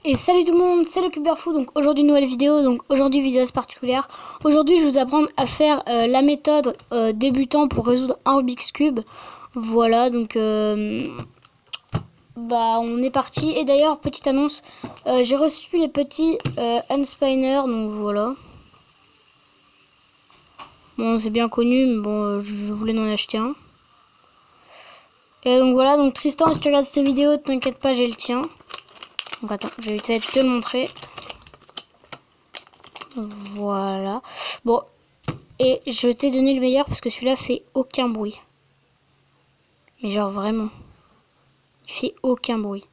Et salut tout le monde, c'est le Cuberfou. Donc aujourd'hui nouvelle vidéo, donc aujourd'hui vidéo particulière. Aujourd'hui je vais vous apprendre à faire la méthode débutant pour résoudre un Rubik's Cube. Voilà, donc on est parti. Et d'ailleurs petite annonce, j'ai reçu les petits Unspinner, donc voilà. Bon, c'est bien connu, mais bon, je voulais en acheter un. Et donc voilà, donc Tristan, si tu regardes cette vidéo, t'inquiète pas, j'ai le tien. Donc attends, je vais te le montrer. Voilà. Bon, et je t'ai donné le meilleur parce que celui-là fait aucun bruit. Mais genre vraiment, il fait aucun bruit.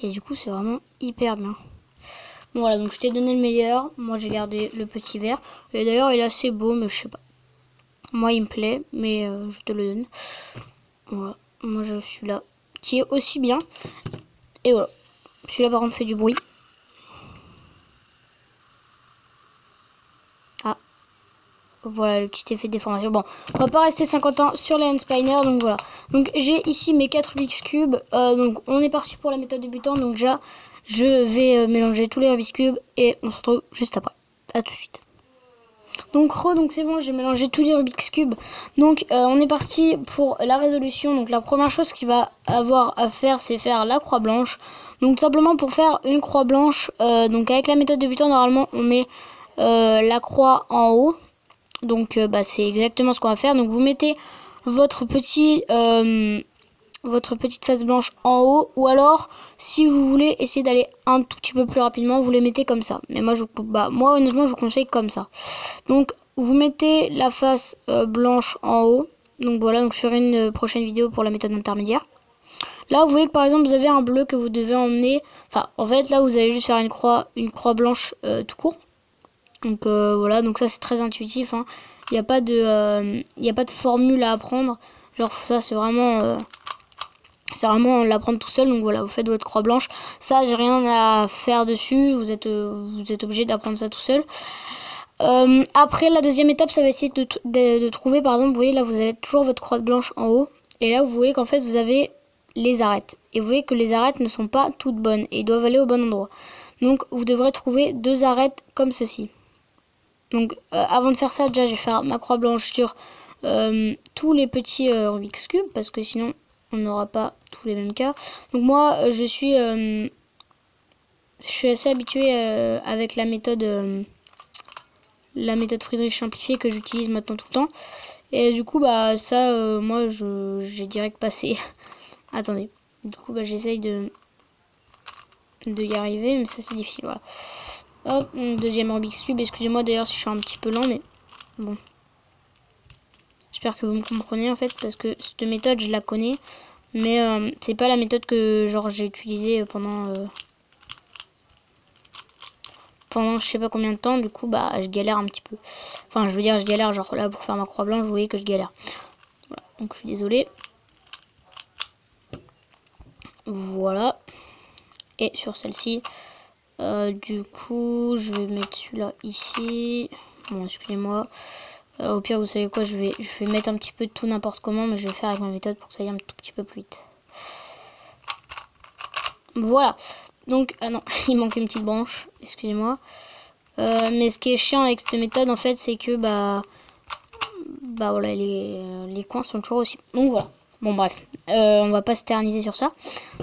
Et du coup, c'est vraiment hyper bien. Bon, voilà, donc je t'ai donné le meilleur. Moi, j'ai gardé le petit vert. Et d'ailleurs, il est assez beau, mais je sais pas. Moi, il me plaît, mais je te le donne. Voilà. Moi, je suis là, qui est aussi bien. Et voilà. Celui-là, par contre, fait du bruit. Ah. Voilà le petit effet de déformation. Bon, on va pas rester 50 ans sur les Unspinner. Donc voilà. Donc j'ai ici mes 4 Rubik's Cube. Donc on est parti pour la méthode débutant. Donc déjà, je vais mélanger tous les Rubik's Cube. Et on se retrouve juste après. A tout de suite. Donc c'est bon, j'ai mélangé tous les Rubik's Cube. Donc on est parti pour la résolution. Donc la première chose qu'il va avoir à faire, c'est faire la croix blanche. Donc tout simplement pour faire une croix blanche, donc avec la méthode débutant, normalement on met la croix en haut. Donc c'est exactement ce qu'on va faire. Donc vous mettez votre petite face blanche en haut, ou alors si vous voulez essayer d'aller un tout petit peu plus rapidement, vous les mettez comme ça. Mais moi moi honnêtement je vous conseille comme ça. Donc vous mettez la face blanche en haut. Donc voilà, donc je ferai une prochaine vidéo pour la méthode intermédiaire. Là vous voyez que par exemple vous avez un bleu que vous devez emmener. Enfin en fait là vous allez juste faire une croix blanche tout court. Donc voilà, donc ça c'est très intuitif, hein. Il n'y a pas de formule à apprendre. Genre ça c'est vraiment l'apprendre tout seul. Donc voilà, vous faites votre croix blanche. Ça j'ai rien à faire dessus. Vous êtes obligé d'apprendre ça tout seul. Après la deuxième étape, ça va essayer de trouver, par exemple, vous voyez là vous avez toujours votre croix blanche en haut. Et là vous voyez qu'en fait vous avez les arêtes. Et vous voyez que les arêtes ne sont pas toutes bonnes et doivent aller au bon endroit. Donc vous devrez trouver deux arêtes comme ceci. Donc avant de faire ça, déjà je vais faire ma croix blanche sur tous les petits Rubik's Cube, parce que sinon on n'aura pas tous les mêmes cas. Donc moi je suis assez habituée avec la méthode Friedrich simplifiée que j'utilise maintenant tout le temps. Et du coup moi j'ai direct passé. Attendez. Du coup j'essaye de y arriver, mais ça c'est difficile, voilà. Hop, deuxième Rubik's Cube. Excusez-moi d'ailleurs si je suis un petit peu lent, mais bon. J'espère que vous me comprenez en fait, parce que cette méthode je la connais, mais c'est pas la méthode que genre j'ai utilisée pendant je sais pas combien de temps. Du coup je galère un petit peu. Enfin je veux dire je galère, genre là pour faire ma croix blanche vous voyez que je galère. Voilà, donc je suis désolée. Voilà. Et sur celle-ci, du coup je vais mettre celui-là ici. Bon excusez-moi. Au pire vous savez quoi, je vais mettre un petit peu de tout n'importe comment, mais je vais faire avec ma méthode pour que ça aille un tout petit peu plus vite. Voilà. Donc ah non, il manque une petite branche, excusez-moi. Mais ce qui est chiant avec cette méthode en fait, c'est que voilà, les coins sont toujours aussi. Donc voilà. Bon bref, on va pas s'éterniser sur ça.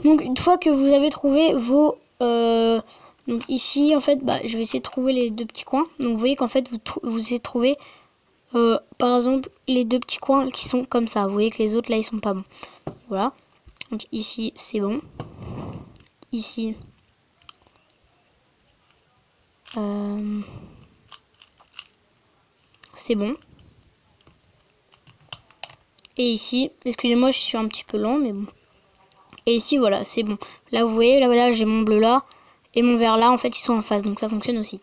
Donc une fois que vous avez trouvé vos donc ici en fait je vais essayer de trouver les deux petits coins. Donc vous voyez qu'en fait vous essayez de trouver par exemple les deux petits coins qui sont comme ça. Vous voyez que les autres là ils sont pas bons. Voilà. Donc ici c'est bon. Ici c'est bon. Et ici, excusez-moi je suis un petit peu lent mais bon. Et ici voilà c'est bon. Là vous voyez là voilà j'ai mon bleu là et mon vert là en fait ils sont en face, donc ça fonctionne aussi.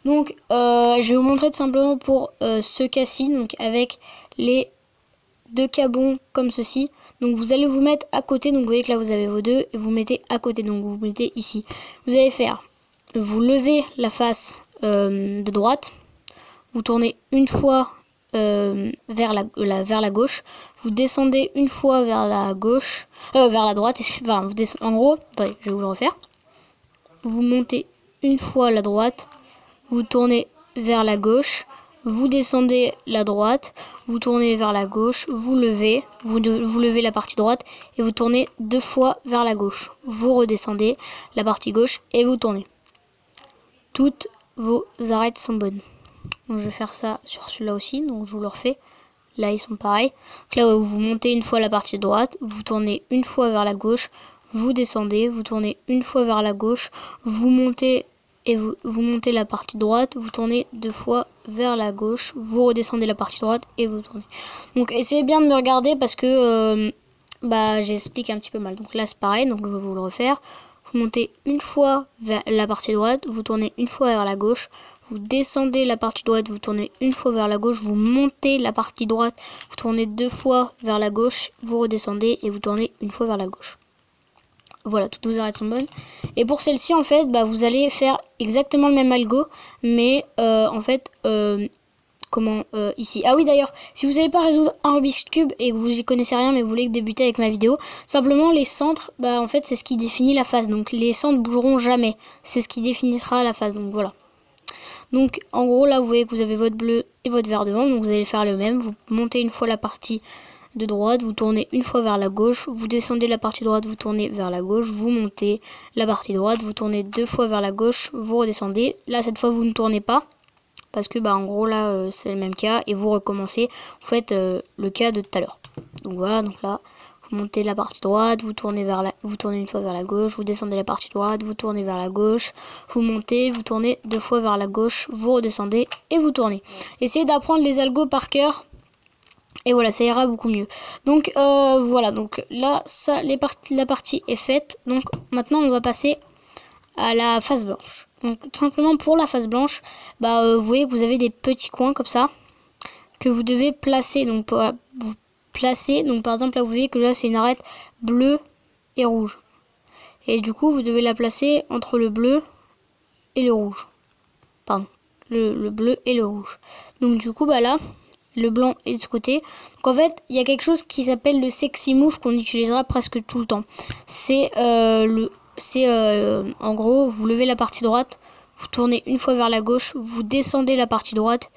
Donc je vais vous montrer tout simplement pour ce cas-ci, donc avec les deux cabons comme ceci. Donc vous allez vous mettre à côté, donc vous voyez que là vous avez vos deux et vous mettez à côté, donc vous mettez ici. Vous allez faire, vous levez la face de droite, vous tournez une fois vers la gauche, vous descendez une fois vers la gauche, vers la droite, enfin, en gros, attendez, je vais vous le refaire. Vous montez une fois la droite, vous tournez vers la gauche, vous descendez la droite, vous tournez vers la gauche, vous levez la partie droite et vous tournez 2 fois vers la gauche. Vous redescendez la partie gauche et vous tournez. Toutes vos arêtes sont bonnes. Donc je vais faire ça sur celui-là aussi, donc je vous le refais. Là ils sont pareils. Donc là vous montez une fois la partie droite, vous tournez une fois vers la gauche, vous descendez, vous tournez une fois vers la gauche, vous montez et vous montez la partie droite, vous tournez 2 fois vers la gauche, vous redescendez la partie droite et vous tournez. Donc essayez bien de me regarder parce que j'explique un petit peu mal. Donc là c'est pareil, donc je vais vous le refaire. Vous montez une fois vers la partie droite, vous tournez une fois vers la gauche, vous descendez la partie droite, vous tournez une fois vers la gauche, vous montez la partie droite, vous tournez 2 fois vers la gauche, vous redescendez et vous tournez une fois vers la gauche. Voilà, toutes vos arêtes sont bonnes. Et pour celle-ci, en fait, vous allez faire exactement le même algo, mais ici. Ah oui, d'ailleurs, si vous n'avez pas résoudre un Rubik's Cube et que vous y connaissez rien, mais vous voulez débuter avec ma vidéo, simplement les centres, en fait, c'est ce qui définit la phase. Donc les centres bougeront jamais. C'est ce qui définira la phase. Donc voilà. Donc en gros, là, vous voyez que vous avez votre bleu et votre vert devant. Donc vous allez faire le même. Vous montez une fois la partie de droite, vous tournez une fois vers la gauche, vous descendez la partie droite, vous tournez vers la gauche, vous montez la partie droite, vous tournez 2 fois vers la gauche, vous redescendez. Là, cette fois, vous ne tournez pas. Parce que en gros là c'est le même cas et vous recommencez, vous faites le cas de tout à l'heure. Donc voilà, donc là vous montez la partie droite, vous tournez une fois vers la gauche, vous descendez la partie droite, vous tournez vers la gauche, vous montez, vous tournez 2 fois vers la gauche, vous redescendez et vous tournez. Essayez d'apprendre les algos par cœur et voilà, ça ira beaucoup mieux. Donc voilà, donc là la partie est faite. Donc maintenant on va passer à la face blanche. Donc tout simplement pour la face blanche, vous voyez que vous avez des petits coins comme ça que vous devez placer. Donc pour vous placer, donc par exemple là vous voyez que là c'est une arête bleue et rouge. Et du coup vous devez la placer entre le bleu et le rouge. Pardon, le bleu et le rouge. Donc du coup là le blanc est de ce côté. Donc en fait il y a quelque chose qui s'appelle le sexy move qu'on utilisera presque tout le temps. C'est en gros, vous levez la partie droite, vous tournez une fois vers la gauche, vous descendez la partie droite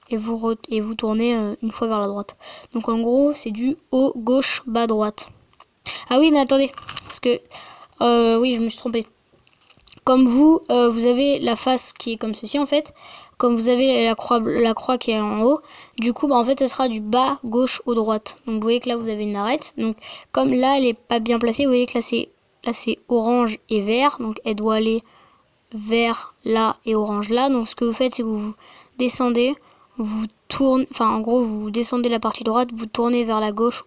et vous tournez une fois vers la droite. Donc en gros, c'est du haut, gauche, bas, droite. Ah oui, mais attendez, parce que oui, je me suis trompée. Comme vous avez la face qui est comme ceci en fait. Comme vous avez la croix qui est en haut, du coup en fait ça sera du bas, gauche, haut, droite. Donc vous voyez que là vous avez une arête. Donc comme là elle est pas bien placée, vous voyez que là c'est orange et vert, donc elle doit aller vert là et orange là. Donc ce que vous faites c'est que vous descendez, vous tournez, en gros vous descendez la partie droite, vous tournez vers la gauche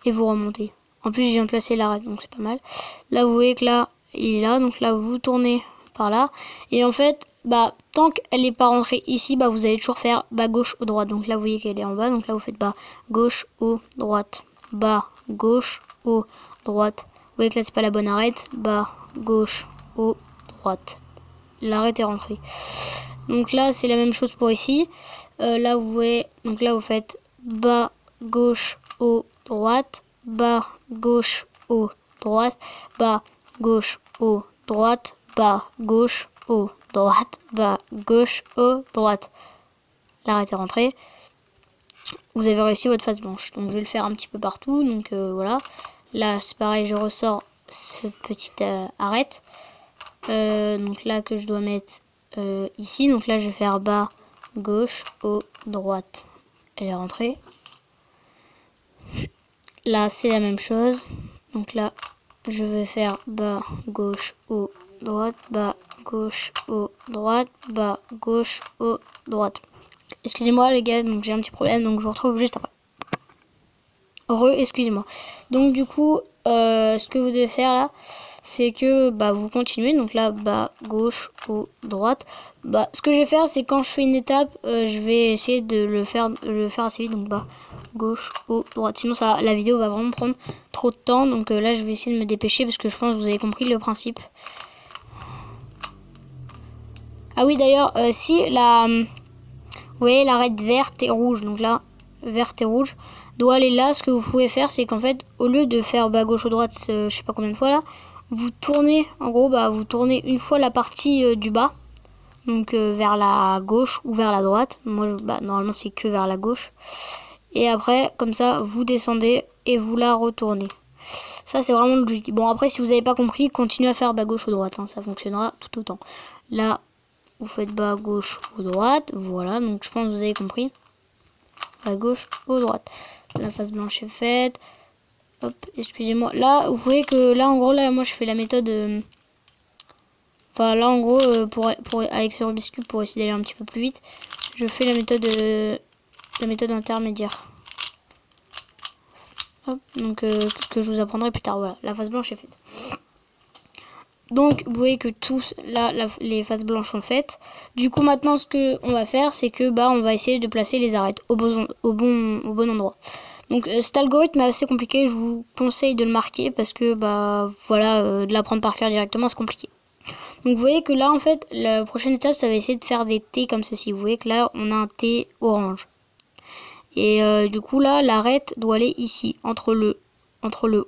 et vous remontez. En plus je viens de placer l'arête, donc c'est pas mal. Là vous voyez que là il est là, donc là vous tournez par là. Et en fait, tant qu'elle n'est pas rentrée ici, vous allez toujours faire bas, gauche, haut, droite. Donc là vous voyez qu'elle est en bas, donc là vous faites bas, gauche, haut, droite, bas, gauche, haut, droite. Vous voyez que là c'est pas la bonne arête, bas, gauche, haut, droite. L'arête est rentrée. Donc là c'est la même chose pour ici. Là vous voyez, donc là vous faites bas, gauche, haut, droite, bas, gauche, haut, droite, bas, gauche, haut, droite, bas, gauche, haut, droite, bas, gauche, haut, droite. L'arête est rentrée. Vous avez réussi votre face blanche. Donc je vais le faire un petit peu partout. Donc voilà. Là c'est pareil, je ressors ce petit arête. Donc là que je dois mettre ici. Donc là je vais faire bas, gauche, haut, droite. Elle est rentrée. Là c'est la même chose. Donc là je vais faire bas, gauche, haut, droite, bas, gauche, haut, droite, bas, gauche, haut, droite. Excusez-moi les gars, donc j'ai un petit problème, donc je vous retrouve juste après. Excusez-moi. Donc du coup, ce que vous devez faire là, c'est que vous continuez. Donc là, bas, gauche, haut, droite. Ce que je vais faire, c'est quand je fais une étape, je vais essayer de le faire assez vite. Donc bas, gauche, haut, droite. Sinon la vidéo va vraiment prendre trop de temps. Donc là, je vais essayer de me dépêcher parce que je pense que vous avez compris le principe. Ah oui, d'ailleurs, si la Vous voyez l'arête verte et rouge. Donc là, verte et rouge doit aller là. Ce que vous pouvez faire, c'est qu'en fait, au lieu de faire bas gauche ou droite, je sais pas combien de fois là, vous tournez, en gros, vous tournez une fois la partie du bas. Donc vers la gauche ou vers la droite. Moi, normalement, c'est que vers la gauche. Et après, comme ça, vous descendez et vous la retournez. Ça, c'est vraiment logique. Bon, après, si vous n'avez pas compris, continuez à faire bas gauche ou droite. Hein, ça fonctionnera tout autant. Là, vous faites bas gauche ou droite. Voilà, donc je pense que vous avez compris. Bas gauche ou droite. La face blanche est faite. Hop, excusez-moi. Là, vous voyez que là, en gros, là, moi, je fais la méthode... Enfin, là, en gros, avec ce Rubik's Cube, pour essayer d'aller un petit peu plus vite, je fais la méthode intermédiaire. Hop, donc, que je vous apprendrai plus tard. Voilà, la face blanche est faite. Donc, vous voyez que tous, là, les faces blanches sont faites. Du coup, maintenant, ce qu'on va faire, c'est que, on va essayer de placer les arêtes au bon endroit. Donc, cet algorithme est assez compliqué. Je vous conseille de le marquer parce que, voilà, de l'apprendre par cœur directement, c'est compliqué. Donc vous voyez que là en fait la prochaine étape ça va essayer de faire des T comme ceci. Vous voyez que là on a un T orange. Et du coup là l'arête doit aller ici entre le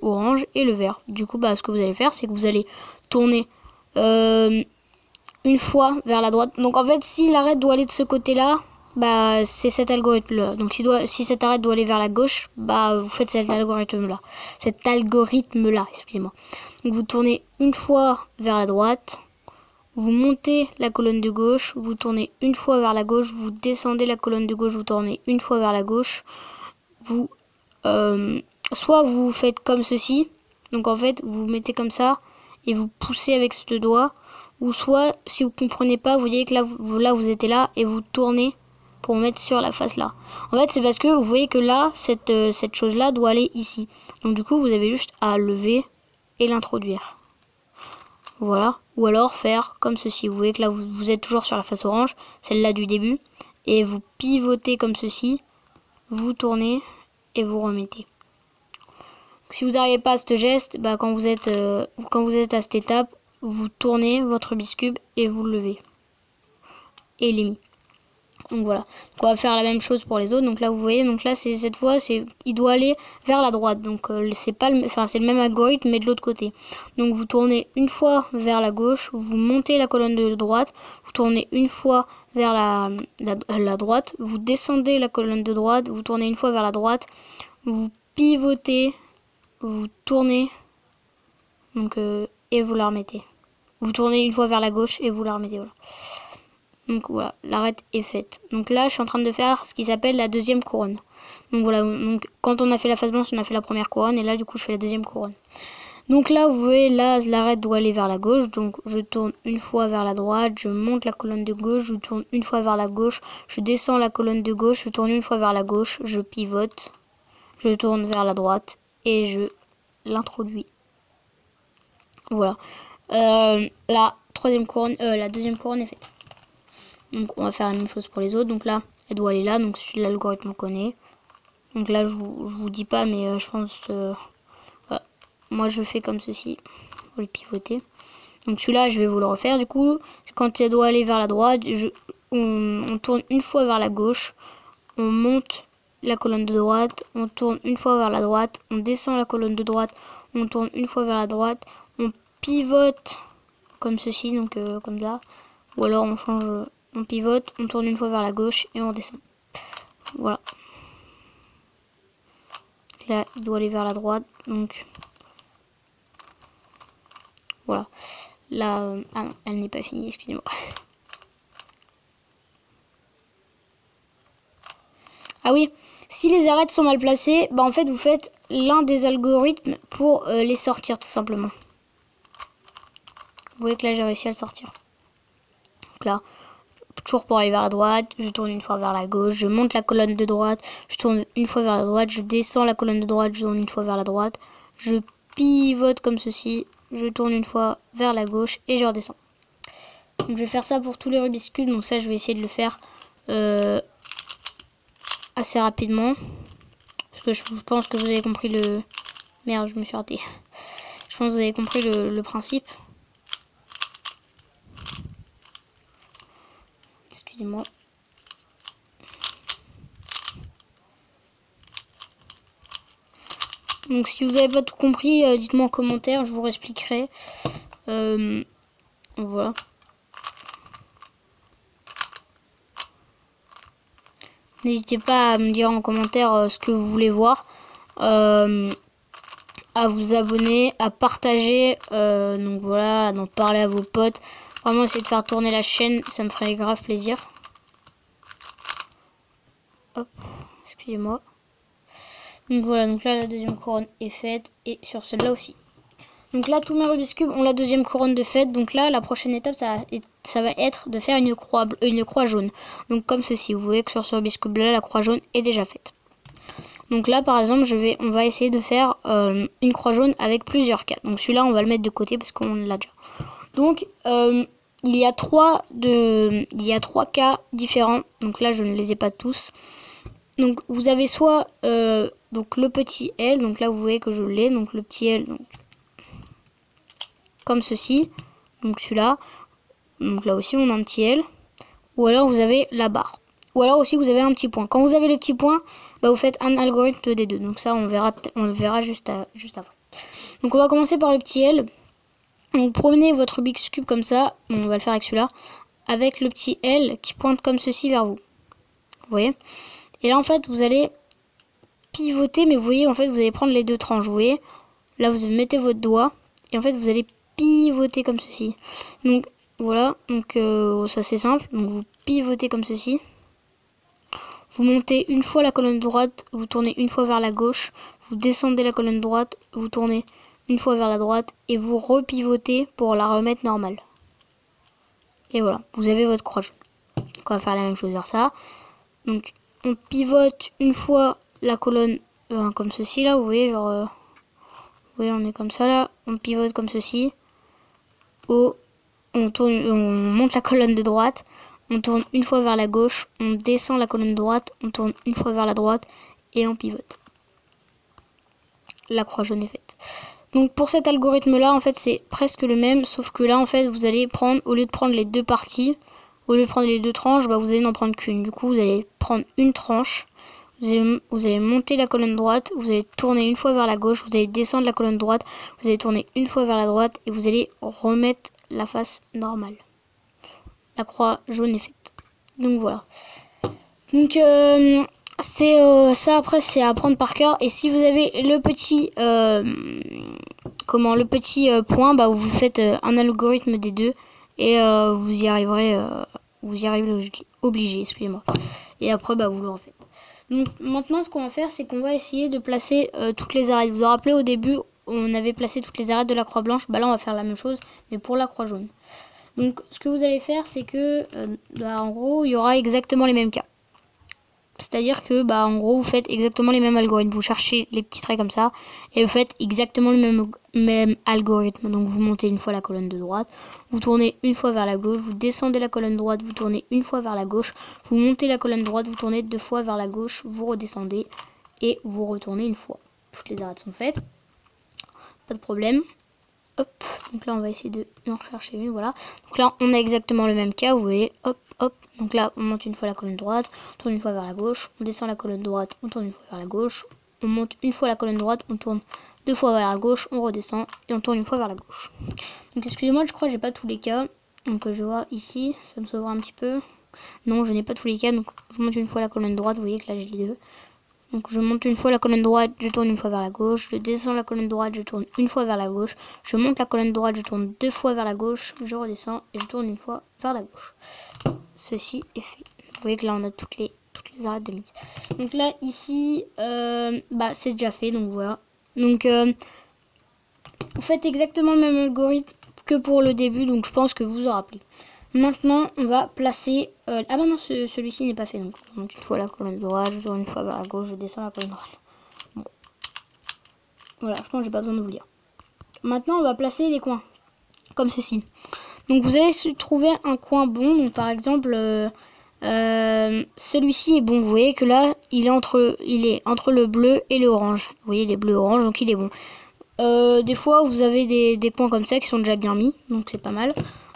orange et le vert. Du coup ce que vous allez faire c'est que vous allez tourner une fois vers la droite. Donc en fait si l'arête doit aller de ce côté là, c'est cet algorithme là. Donc si cette arête doit aller vers la gauche, vous faites cet algorithme là. Excusez-moi. Donc vous tournez une fois vers la droite, vous montez la colonne de gauche, vous tournez une fois vers la gauche, vous descendez la colonne de gauche, vous tournez une fois vers la gauche. Vous soit vous faites comme ceci, donc en fait vous mettez comme ça et vous poussez avec ce doigt, ou soit si vous comprenez pas, vous voyez que là vous êtes là et vous tournez pour mettre sur la face là. En fait c'est parce que vous voyez que là cette chose là doit aller ici. Donc du coup vous avez juste à lever et l'introduire. Voilà. Ou alors faire comme ceci. Vous voyez que là vous êtes toujours sur la face orange, celle-là du début, et vous pivotez comme ceci, vous tournez et vous remettez. Si vous n'arrivez pas à ce geste, quand vous êtes à cette étape, vous tournez votre Rubik's Cube et vous le levez. Et il est mis. Donc voilà. Donc on va faire la même chose pour les autres. Donc là vous voyez, donc là cette fois il doit aller vers la droite. Donc c'est le même algorithme mais de l'autre côté. Donc vous tournez une fois vers la gauche, vous montez la colonne de droite, vous tournez une fois vers la droite, vous descendez la colonne de droite, vous tournez une fois vers la droite, vous pivotez, vous tournez, donc et vous la remettez. Vous tournez une fois vers la gauche et vous la remettez. Voilà. Donc voilà, l'arête est faite. Donc là, je suis en train de faire ce qui s'appelle la deuxième couronne. Donc voilà, donc quand on a fait la face blanche, on a fait la première couronne. Et là, du coup, je fais la deuxième couronne. Donc là, vous voyez, là, l'arête doit aller vers la gauche. Donc je tourne une fois vers la droite, je monte la colonne de gauche, je tourne une fois vers la gauche, je descends la colonne de gauche, je tourne une fois vers la gauche, je pivote, je tourne vers la droite et je l'introduis. Voilà. La deuxième couronne est faite. Donc on va faire la même chose pour les autres. Donc là, elle doit aller là. Donc l'algorithme on connaît. Donc là, je vous dis pas, mais je pense... voilà. Moi, je fais comme ceci. Pour le pivoter. Donc celui-là, je vais vous le refaire. Du coup, quand elle doit aller vers la droite, on tourne une fois vers la gauche. On monte la colonne de droite. On tourne une fois vers la droite. On descend la colonne de droite. On tourne une fois vers la droite. On pivote comme ceci. Donc comme ça. Ou alors on change... On pivote, on tourne une fois vers la gauche et on descend. Voilà. Là, il doit aller vers la droite. Donc, voilà. Là, ah non, elle n'est pas finie, excusez-moi. Ah oui, si les arêtes sont mal placées, en fait, vous faites l'un des algorithmes pour les sortir, tout simplement. Vous voyez que là, j'ai réussi à le sortir. Donc là... Toujours pour aller vers la droite, je tourne une fois vers la gauche, je monte la colonne de droite, je tourne une fois vers la droite, je descends la colonne de droite, je tourne une fois vers la droite, je pivote comme ceci, je tourne une fois vers la gauche et je redescends. Donc je vais faire ça pour tous les Rubik's Cube, donc ça je vais essayer de le faire assez rapidement. Parce que je pense que vous avez compris le... Merde, je me suis raté. Je pense que vous avez compris le principe. Excusez-moi. Donc si vous n'avez pas tout compris, dites-moi en commentaire, je vous réexpliquerai. Voilà. N'hésitez pas à me dire en commentaire ce que vous voulez voir. À vous abonner, à partager. Donc voilà, à en parler à vos potes. Vraiment essayer de faire tourner la chaîne, ça me ferait grave plaisir. Hop, excusez-moi. Donc voilà, donc là la deuxième couronne est faite et sur celle-là aussi. Donc là tous mes Rubik's Cube ont la deuxième couronne de faite. Donc là la prochaine étape ça va être de faire une croix jaune. Donc comme ceci, vous voyez que sur ce Rubik's Cube là la croix jaune est déjà faite. Donc là par exemple on va essayer de faire une croix jaune avec plusieurs cas. Donc celui-là on va le mettre de côté parce qu'on l'a déjà. Donc il y a trois cas différents. Donc là je ne les ai pas tous. Donc vous avez soit donc le petit L, donc là vous voyez que je l'ai, donc le petit L, donc comme ceci, donc celui-là, donc là aussi on a un petit L, ou alors vous avez la barre, ou alors aussi vous avez un petit point. Quand vous avez le petit point, bah, vous faites un algorithme des deux, donc ça on le verra juste après. Donc on va commencer par le petit L. Donc prenez votre Rubik's Cube comme ça, on va le faire avec celui-là, avec le petit L qui pointe comme ceci vers vous. Vous voyez? Et là en fait vous allez pivoter, mais vous voyez en fait vous allez prendre les deux tranches. Vous voyez? Là vous mettez votre doigt et en fait vous allez pivoter comme ceci. Donc voilà, donc ça c'est simple. Donc vous pivotez comme ceci. Vous montez une fois la colonne droite, vous tournez une fois vers la gauche, vous descendez la colonne droite, vous tournez une fois vers la droite et vous repivotez pour la remettre normale. Et voilà, vous avez votre croix jaune. Donc on va faire la même chose vers ça. Donc on pivote une fois la colonne comme ceci là, vous voyez, genre vous voyez on est comme ça là, on pivote comme ceci. On monte la colonne de droite, on tourne une fois vers la gauche, on descend la colonne droite, on tourne une fois vers la droite et on pivote. La croix jaune est faite. Donc pour cet algorithme là en fait c'est presque le même, sauf que là en fait vous allez prendre, au lieu de prendre les deux parties, au lieu de prendre les deux tranches, bah, vous allez n'en prendre qu'une. Du coup vous allez prendre une tranche, vous allez monter la colonne droite, vous allez tourner une fois vers la gauche, vous allez descendre la colonne droite, vous allez tourner une fois vers la droite et vous allez remettre la face normale. La croix jaune est faite. Donc voilà. Donc ça après c'est à apprendre par cœur. Et si vous avez le petit point, bah vous faites un algorithme des deux et vous y arriverez obligé, excusez-moi. Et après bah vous le refaites. Donc maintenant ce qu'on va faire c'est qu'on va essayer de placer toutes les arêtes. Vous vous rappelez au début on avait placé toutes les arêtes de la croix blanche, bah là on va faire la même chose mais pour la croix jaune. Donc ce que vous allez faire c'est que en gros il y aura exactement les mêmes cas. C'est-à-dire que bah en gros vous faites exactement les mêmes algorithmes. Vous cherchez les petits traits comme ça et vous faites exactement le même algorithme. Donc vous montez une fois la colonne de droite, vous tournez une fois vers la gauche, vous descendez la colonne droite, vous tournez une fois vers la gauche, vous montez la colonne droite, vous tournez deux fois vers la gauche, vous redescendez et vous retournez une fois. Toutes les arêtes sont faites. Pas de problème. Hop, donc là on va essayer de en rechercher une, voilà. Donc là on a exactement le même cas, vous voyez, hop, hop. Donc là on monte une fois la colonne droite, on tourne une fois vers la gauche, on descend la colonne droite, on tourne une fois vers la gauche, on monte une fois la colonne droite, on tourne deux fois vers la gauche, on redescend et on tourne une fois vers la gauche. Donc excusez-moi, je crois que j'ai pas tous les cas. Donc je vais voir ici, ça me sauvera un petit peu. Non, je n'ai pas tous les cas, donc je monte une fois la colonne droite, vous voyez que là j'ai les deux. Donc je monte une fois la colonne droite, je tourne une fois vers la gauche, je descends la colonne droite, je tourne une fois vers la gauche, je monte la colonne droite, je tourne deux fois vers la gauche, je redescends et je tourne une fois vers la gauche. Ceci est fait. Vous voyez que là on a toutes les arêtes de mise. Donc là ici, bah c'est déjà fait, donc voilà. Donc vous faites exactement le même algorithme que pour le début, donc je pense que vous vous en rappelez. Maintenant, on va placer... ah non, celui-ci n'est pas fait. Donc, je monte une fois la colonne droite, je tourne une fois vers la gauche, je descends la colonne droite. Bon. Voilà, je pense que j'ai pas besoin de vous dire. Maintenant, on va placer les coins. Comme ceci. Donc, vous allez trouver un coin bon. Donc, par exemple, celui-ci est bon. Vous voyez que là, il est entre le bleu et le orange. Vous voyez, les bleus orange, donc il est bon. Des fois, vous avez des coins comme ça qui sont déjà bien mis. Donc, c'est pas mal.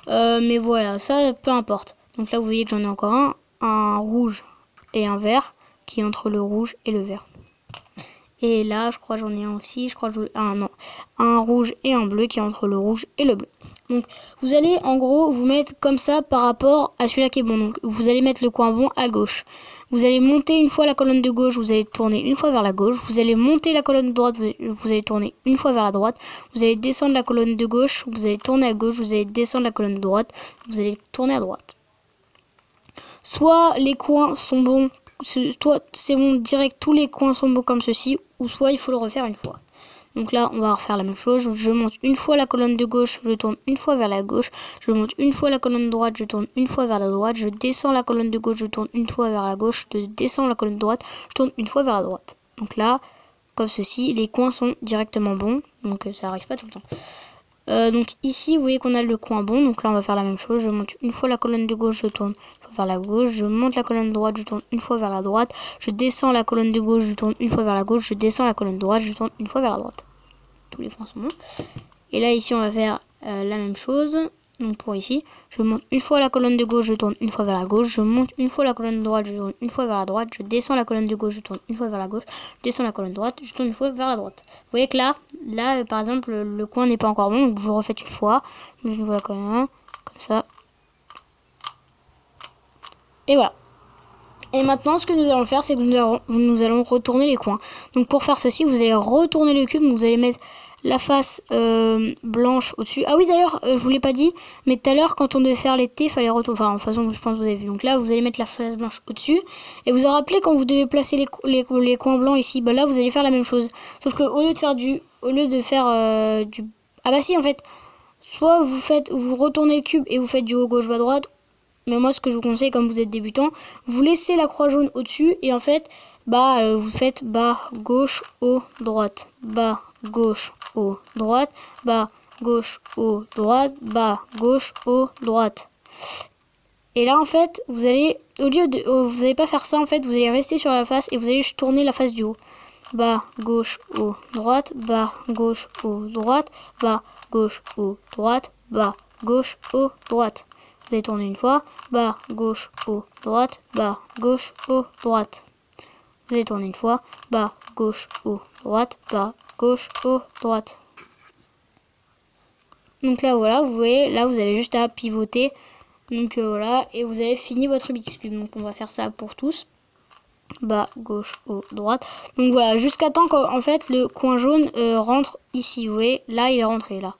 Mais voilà, ça peu importe. Donc là vous voyez que j'en ai encore un rouge et un vert qui est entre le rouge et le vert. Et là, je crois j'en ai un aussi. Je crois que un rouge et un bleu qui est entre le rouge et le bleu. Donc, vous allez en gros vous mettre comme ça par rapport à celui-là qui est bon. Donc, vous allez mettre le coin bon à gauche. Vous allez monter une fois la colonne de gauche, vous allez tourner une fois vers la gauche. Vous allez monter la colonne de droite, vous allez tourner une fois vers la droite. Vous allez descendre la colonne de gauche, vous allez tourner à gauche, vous allez descendre la colonne de droite, vous allez tourner à droite. Soit les coins sont bons, soit c'est bon direct, tous les coins sont bons comme ceci, ou soit il faut le refaire une fois. Donc là, on va refaire la même chose. Je monte une fois la colonne de gauche, je tourne une fois vers la gauche. Je monte une fois la colonne de droite, je tourne une fois vers la droite. Je descends la colonne de gauche, je tourne une fois vers la gauche. Je descends la colonne de droite, je tourne une fois vers la droite. Donc là, comme ceci, les coins sont directement bons. Donc ça n'arrive pas tout le temps. Donc ici, vous voyez qu'on a le coin bon. Donc là, on va faire la même chose. Je monte une fois la colonne de gauche, je tourne une fois vers la gauche. Je monte la colonne de droite, je tourne une fois vers la droite. Je descends la colonne de gauche, je tourne une fois vers la gauche. Je descends la colonne de droite, je tourne une fois vers la droite. Tous les coins sont bons. Et là, ici, on va faire la même chose. Donc pour ici, je monte une fois la colonne de gauche, je tourne une fois vers la gauche. Je monte une fois la colonne de droite, je tourne une fois vers la droite. Je descends la colonne de gauche, je tourne une fois vers la gauche. Je descends la colonne de droite, je tourne une fois vers la droite. Vous voyez que là par exemple, le coin n'est pas encore bon. Donc vous le refaites une fois. Je vois la colonne, comme ça. Et voilà. Et maintenant, ce que nous allons faire, c'est que nous allons retourner les coins. Donc pour faire ceci, vous allez retourner le cube. Donc vous allez mettre la face blanche au-dessus. Ah oui, d'ailleurs, je vous l'ai pas dit, mais tout à l'heure, quand on devait faire les T, il fallait retourner. Enfin, de toute façon, je pense que vous avez vu. Donc là, vous allez mettre la face blanche au-dessus. Et vous vous rappelez, quand vous devez placer les coins blancs ici, bah là, vous allez faire la même chose. Sauf que au lieu de faire du... Ah bah si, en fait, soit vous retournez le cube et vous faites du haut gauche bas droite. Mais moi, ce que je vous conseille, comme vous êtes débutant, vous laissez la croix jaune au-dessus et en fait, vous faites bas, gauche, haut, droite, bas, gauche, haut, droite, bas, gauche, haut, droite, bas, gauche, haut, droite. Et là, en fait, vous allez, vous n'allez pas faire ça, en fait, vous allez rester sur la face et vous allez juste tourner la face du haut. Bas, gauche, haut, droite, bas, gauche, haut, droite, bas, gauche, haut, droite, bas, gauche, haut, droite. Vous allez tourner une fois, bas, gauche, haut, droite, bas, gauche, haut, droite. Vous allez tourner une fois, bas, gauche, haut, droite, bas, gauche, haut, droite. Donc là, voilà, vous voyez, là, vous avez juste à pivoter. Donc voilà, et vous avez fini votre Rubik's Cube. Donc on va faire ça pour tous. Bas, gauche, haut, droite. Donc voilà, jusqu'à temps qu'en fait, le coin jaune rentre ici. Vous voyez, là, il est rentré, là.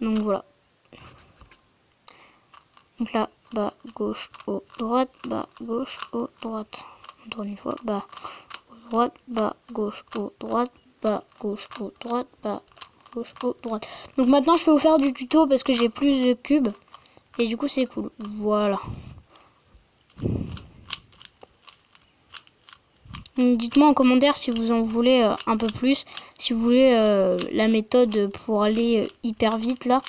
Donc voilà. Donc là, bas, gauche, haut, droite, bas, gauche, haut, droite. On tourne une fois, bas, haut, droite, bas, gauche, haut, droite, bas, gauche, haut, droite, bas, gauche, haut, droite. Donc maintenant, je peux vous faire du tuto parce que j'ai plus de cubes. Et du coup, c'est cool. Voilà. Dites-moi en commentaire si vous en voulez un peu plus. Si vous voulez la méthode pour aller hyper vite là.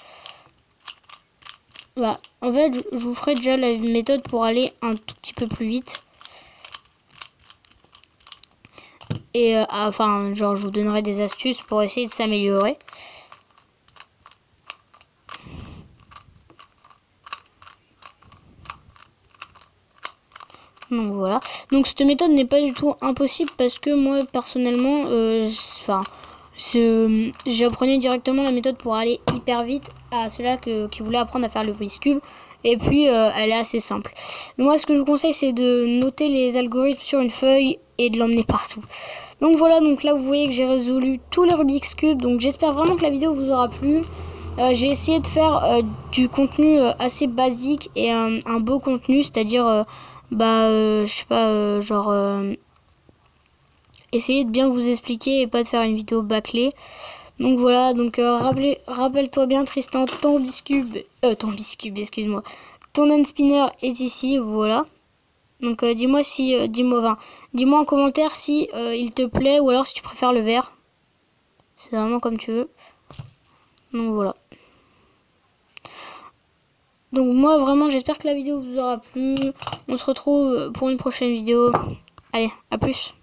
Bah, en fait, je vous ferai déjà la méthode pour aller un tout petit peu plus vite. Et enfin, genre, je vous donnerai des astuces pour essayer de s'améliorer. Donc voilà. Donc cette méthode n'est pas du tout impossible parce que moi, personnellement, j'apprenais directement la méthode pour aller hyper vite à ceux-là qui voulaient apprendre à faire le Rubik's Cube. Et puis, elle est assez simple. Moi, ce que je vous conseille, c'est de noter les algorithmes sur une feuille et de l'emmener partout. Donc voilà, donc là, vous voyez que j'ai résolu tous les Rubik's Cube. Donc j'espère vraiment que la vidéo vous aura plu. J'ai essayé de faire du contenu assez basique et un beau contenu, c'est-à-dire... je sais pas, essayer de bien vous expliquer et pas de faire une vidéo bâclée. Donc voilà, donc rappelle-toi bien Tristan, ton biscube, excuse-moi, ton unspinner est ici, voilà. Donc dis-moi dis-moi en commentaire si il te plaît ou alors si tu préfères le vert. C'est vraiment comme tu veux. Donc voilà. Donc moi vraiment j'espère que la vidéo vous aura plu. On se retrouve pour une prochaine vidéo. Allez, à plus.